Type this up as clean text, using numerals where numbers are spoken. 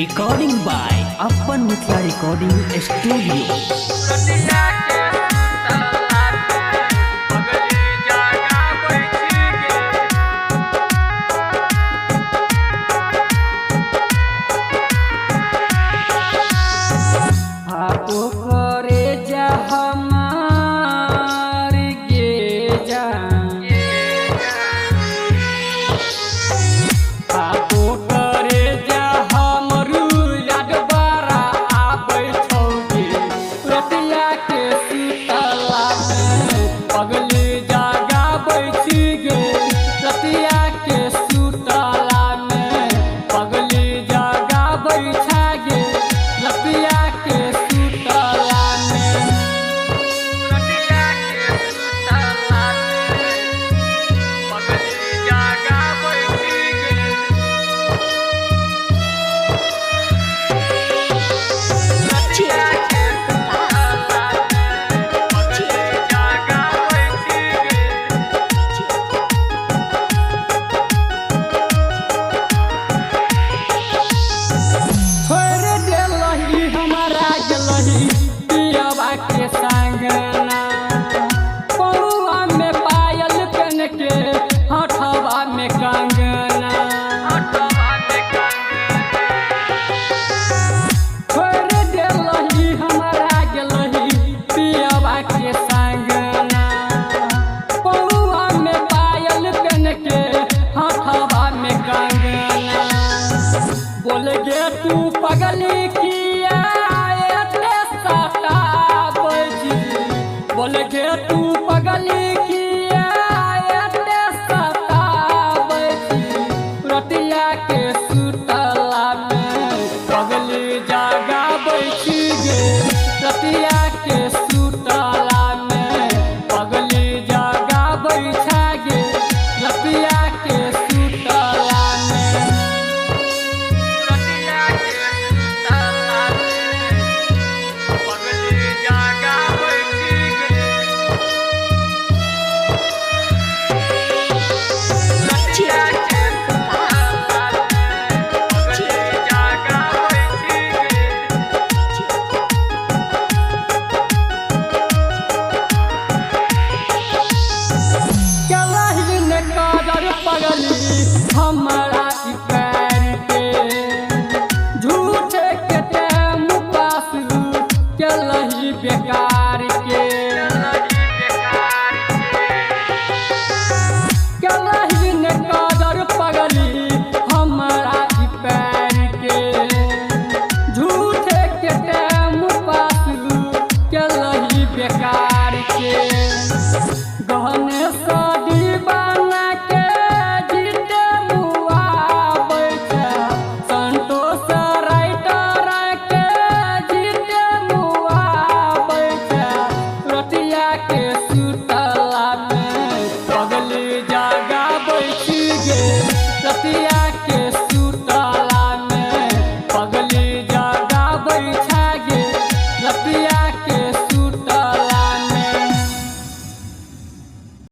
Recording by अपन Mithila recording studio. तू पगली किया बोल गे तू पगली किया रतिया के सुतला में पगली जागा बैठी गे रतिया के सुतला में पगली जागा बैठा गे रतिया के सुतला में हमारा पैर के झूठे के टाइम पास के लही बेकार